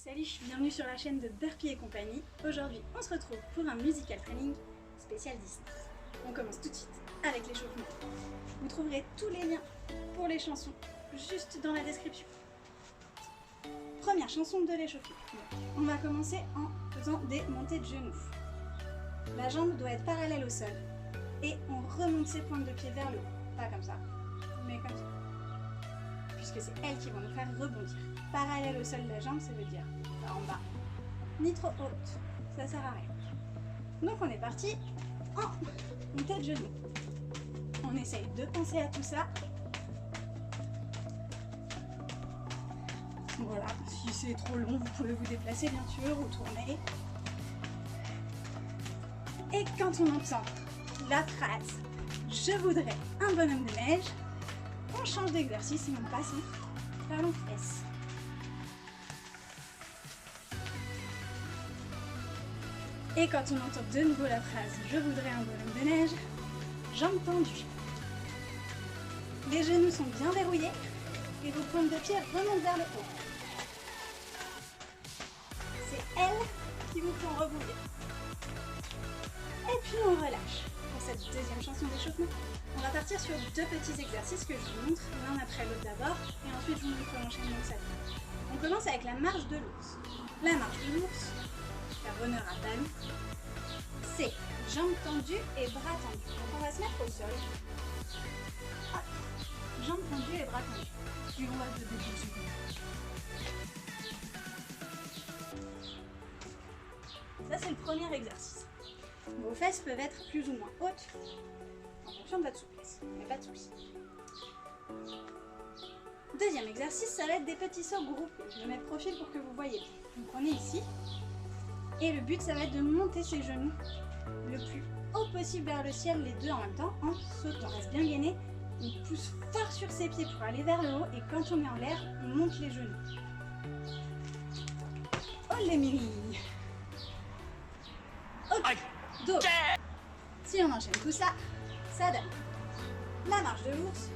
Salut, bienvenue sur la chaîne de Burpee et compagnie. Aujourd'hui, on se retrouve pour un musical training spécial Disney. On commence tout de suite avec l'échauffement. Vous trouverez tous les liens pour les chansons juste dans la description. Première chanson de l'échauffement. On va commencer en faisant des montées de genoux. La jambe doit être parallèle au sol et on remonte ses pointes de pied vers le haut. Pas comme ça, mais comme ça. Puisque c'est elles qui vont nous faire rebondir. Parallèle au sol de la jambe, ça veut dire pas en bas, ni trop haute, ça sert à rien. Donc on est parti en montée de genoux. On essaye de penser à tout ça. Voilà, si c'est trop long, vous pouvez vous déplacer bien sûr ou tourner. Et quand on entend la phrase « Je voudrais un bonhomme de neige », on change d'exercice et on passe en ballon fesse. Et quand on entend de nouveau la phrase « Je voudrais un bonhomme de neige », jambes tendues. Les genoux sont bien verrouillés et vos pointes de pied remontent vers le haut. C'est elles qui vous font rebondir. Et puis on relâche. Pour cette deuxième chanson d'échauffement, on va partir sur deux petits exercices que je vous montre, l'un après l'autre d'abord, et ensuite je vous montre l'enchaînement de ça. On commence avec la marche de l'ours. La marche de l'ours, faire honneur à Balou, c'est jambes tendues et bras tendus. Donc on va se mettre au sol. Hop. Jambes tendues et bras tendus. Puis on va se déposer. Ça c'est le premier exercice. Vos fesses peuvent être plus ou moins hautes en fonction de votre souplesse, mais pas de soucis. Deuxième exercice, ça va être des petits sauts groupés. Je me mets de profil pour que vous voyez. Vous prenez ici, et le but ça va être de monter ses genoux le plus haut possible vers le ciel, les deux en même temps, en sautant. On reste bien gainé, on pousse fort sur ses pieds pour aller vers le haut, et quand on est en l'air, on monte les genoux. Oh les Mimi! Ok. Donc, si on enchaîne tout ça, ça donne la marche de l'ours.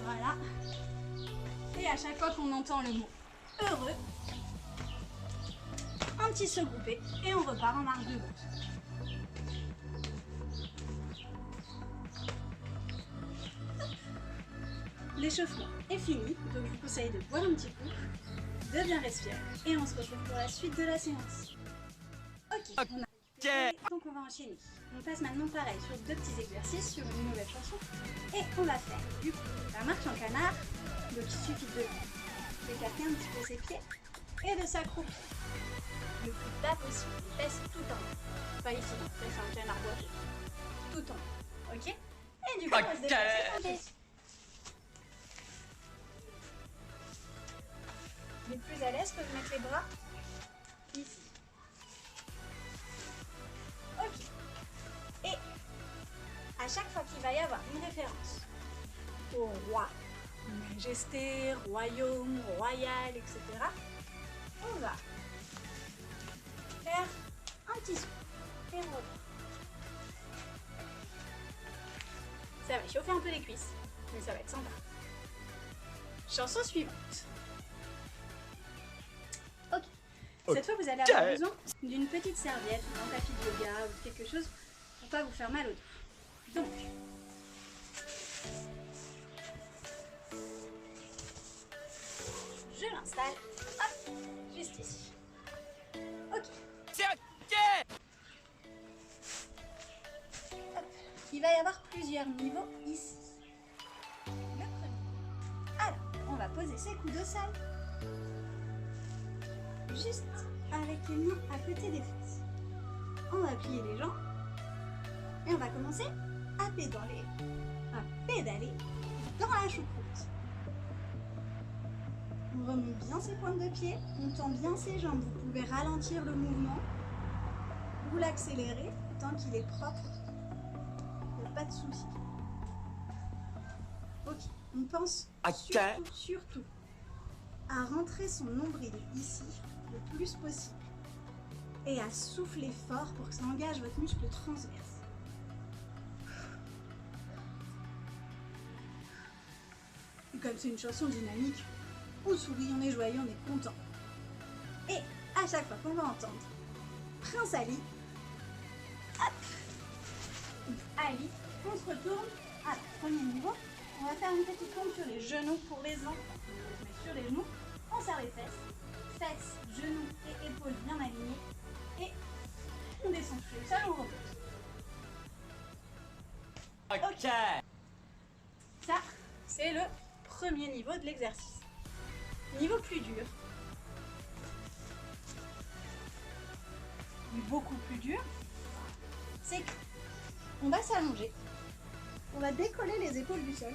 Voilà. Et à chaque fois qu'on entend le mot heureux, un petit saut groupé et on repart en marche de l'ours. L'échauffement est fini, donc je vous conseille de boire un petit coup, de bien respirer et on se retrouve pour la suite de la séance. Ok, on a récupéré, donc on va enchaîner. On passe maintenant pareil sur deux petits exercices sur une nouvelle chanson et on va faire du coup la marche en canard. Donc il suffit d'écarter un petit peu ses pieds et de s'accroupir le plus bas possible, les fesses tout en haut. Pas ici, c'est un canard boiteux. Tout en haut, ok? Et du coup on va se déplacer en pied. Les plus à l'aise peuvent mettre les bras ici. Ok. Et à chaque fois qu'il va y avoir une référence au roi, majesté, royaume, royal, etc., on va faire un petit saut et on repart. Ça va chauffer un peu les cuisses, mais ça va être sympa. Chanson suivante. Cette fois, vous allez avoir besoin d'une petite serviette, d'un tapis de yoga ou quelque chose pour pas vous faire mal au dos. Donc, je l'installe, hop, juste ici. Ok. Hop. Il va y avoir plusieurs niveaux ici. Le premier. Alors, on va poser ses coudes au sol. Juste avec les mains à côté des fesses. On va plier les jambes et on va commencer à pédaler dans la choucroute. On remonte bien ses pointes de pied, on tend bien ses jambes. Vous pouvez ralentir le mouvement ou l'accélérer tant qu'il est propre. Il n'y a pas de souci. Ok, on pense surtout à rentrer son nombril ici le plus possible et à souffler fort pour que ça engage votre muscle transverse. comme c'est une chanson dynamique, on sourit, on est joyeux, on est content. Et à chaque fois qu'on va entendre Prince Ali, hop, Ali, on se retourne. Alors, premier niveau, on va faire une petite pompe sur les genoux pour les ans. On se met sur les genoux, on serre les fesses, genoux et épaules bien alignés. Et on descend sur le sol, on remonte. Ok. Ça, c'est le premier niveau de l'exercice. Niveau plus dur, mais beaucoup plus dur, c'est qu'on va s'allonger, on va décoller les épaules du sol.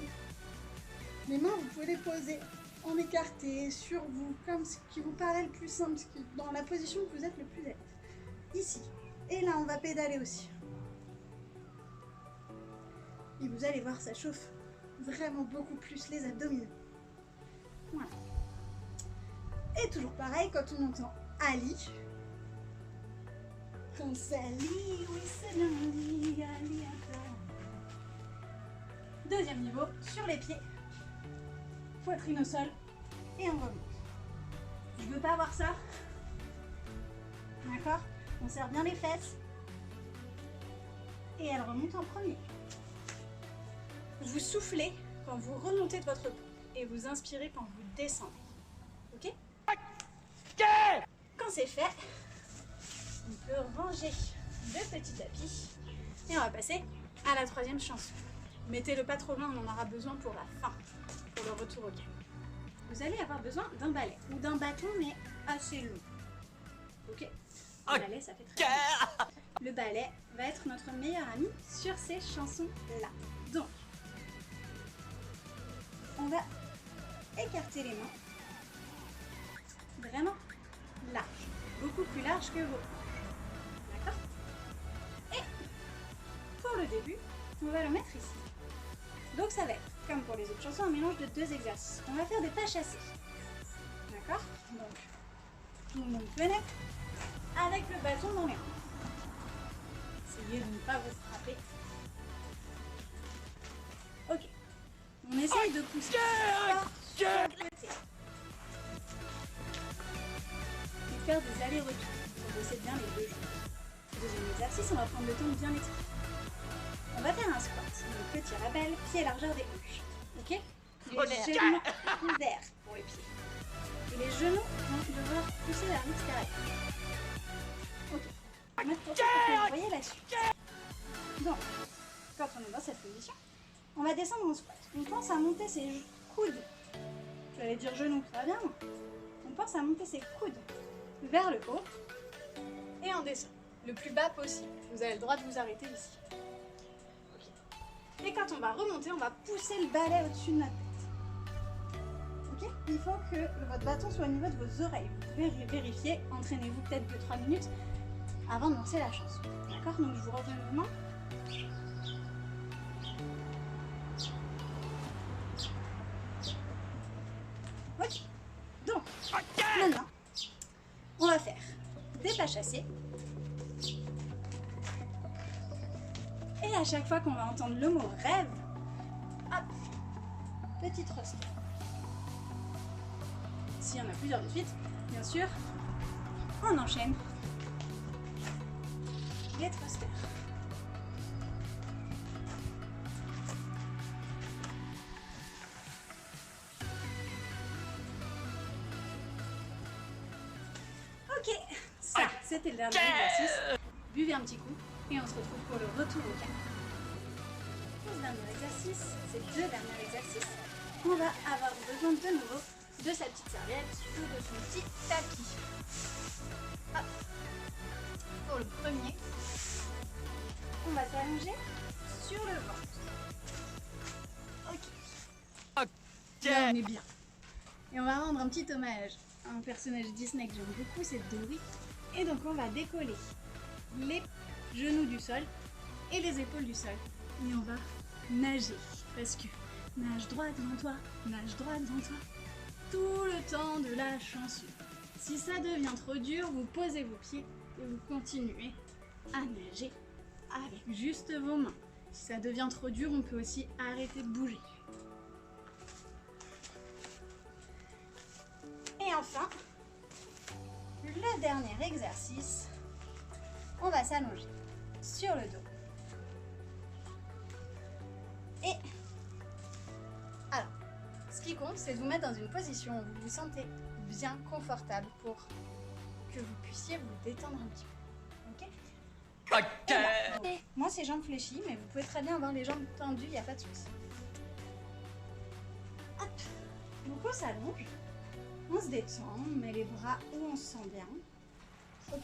Les mains, vous pouvez les poser en écarté sur vous, comme ce qui vous paraît le plus simple, dans la position que vous êtes le plus à l'aise. Ici. Et là, on va pédaler aussi. Et vous allez voir, ça chauffe vraiment beaucoup plus les abdominaux. Voilà. Et toujours pareil, quand on entend Ali. Prince Ali, oui c'est lundi, Ali encore. Deuxième niveau, sur les pieds. Poitrine au sol. Et on remonte. Je veux pas avoir ça. D'accord? On serre bien les fesses. Et elle remonte en premier. Vous soufflez quand vous remontez de votre pompe. Et vous inspirez quand vous descendez. Ok? Quand c'est fait, on peut ranger le petit tapis. Et on va passer à la troisième chanson. Mettez-le pas trop loin, on en aura besoin pour la fin. Pour le retour au calme. Vous allez avoir besoin d'un balai. Ou d'un bâton, mais assez long. Ok? Le balai, ça fait très bien. Le balai va être notre meilleur ami sur ces chansons-là. Donc, on va écarter les mains. Vraiment large. Beaucoup plus large que vous. D'accord? Et pour le début, on va le mettre ici. Donc ça va être, comme pour les autres chansons, un mélange de deux exercices. On va faire des pas chassés. D'accord? Donc, tout le monde venait avec le bâton dans les mains. Essayez de ne pas vous frapper. Ok. On essaye de pousser fort sur le côté. Et faire des allers-retours pour bosser bien les deux jambes. Deuxième exercice, on va prendre le temps de bien l'expliquer. On va faire un squat. Donc petit rappel, pied largeur des hanches. Ok? Les genoux ouverts pour les pieds. Et les genoux vont devoir pousser vers l'extérieur. Ok. Maintenant, vous voyez la suite. Donc, quand on est dans cette position, on va descendre en squat. On pense à monter ses coudes. Je vais dire genoux, ça va bien? On pense à monter ses coudes vers le haut et on descend le plus bas possible. Vous avez le droit de vous arrêter ici. Okay. Et quand on va remonter, on va pousser le balai au-dessus de notre tête. Ok? Il faut que votre bâton soit au niveau de vos oreilles. Vous pouvez vérifier, entraînez-vous peut-être 2-3 minutes avant de lancer la chanson. D'accord? Donc je vous redonne le mouvement. Ok. Donc, maintenant, on va faire des pas chassés. Et à chaque fois qu'on va entendre le mot rêve, hop, petit thruster. S'il y en a plusieurs de suite, bien sûr, on enchaîne les thrusters. Ok, ça, c'était le dernier exercice. Buvez un petit coup et on se retrouve pour le retour au calme. Pour ce dernier exercice, ces deux derniers exercices, on va avoir besoin de nouveau de sa petite serviette ou de son petit tapis. Hop. Pour le premier, on va s'allonger sur le ventre. Ok. Là, on est bien. Et on va rendre un petit hommage à un personnage Disney que j'aime beaucoup, c'est Dory. Et donc on va décoller les genoux du sol et les épaules du sol. Et on va nager. Parce que nage droit devant toi, nage droit devant toi. Tout le temps de la chanson. Si ça devient trop dur, vous posez vos pieds et vous continuez à nager avec juste vos mains. Si ça devient trop dur, on peut aussi arrêter de bouger. enfin, le dernier exercice, on va s'allonger sur le dos. Et alors, ce qui compte, c'est de vous mettre dans une position où vous vous sentez bien confortable pour que vous puissiez vous détendre un petit peu. Ok? Ok. Moi, c'est jambes fléchies, mais vous pouvez très bien avoir les jambes tendues, il n'y a pas de souci. Hop. Donc on s'allonge, on se détend, on met les bras où on se sent bien. Okay.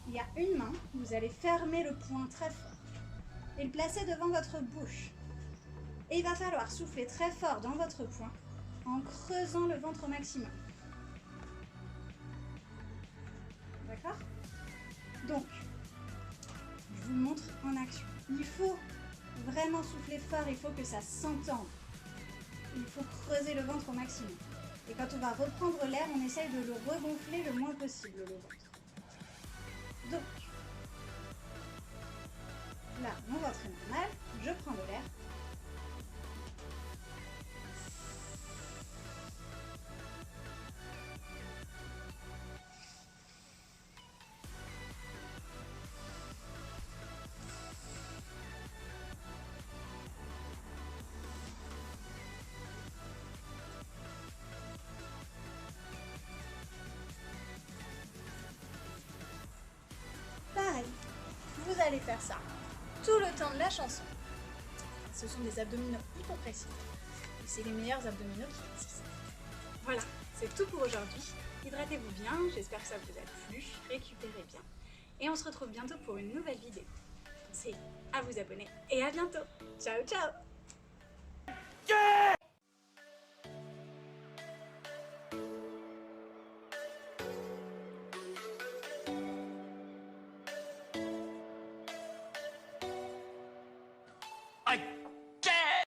Il y a une main, vous allez fermer le poing très fort et le placer devant votre bouche. Et il va falloir souffler très fort dans votre poing en creusant le ventre au maximum. D'accord? Donc, je vous montre en action. Il faut vraiment souffler fort, il faut que ça s'entende. Il faut creuser le ventre au maximum. Et quand on va reprendre l'air, on essaye de le regonfler le moins possible, le ventre. Donc, là, mon ventre est normal, je prends de l'air. Pareil, vous allez faire ça tout le temps de la chanson. Ce sont des abdominaux hyper précis et c'est les meilleurs abdominaux qui existent. Voilà, c'est tout pour aujourd'hui. Hydratez-vous bien, j'espère que ça vous a plu, récupérez bien. Et on se retrouve bientôt pour une nouvelle vidéo. Pensez à vous abonner et à bientôt. Ciao ciao.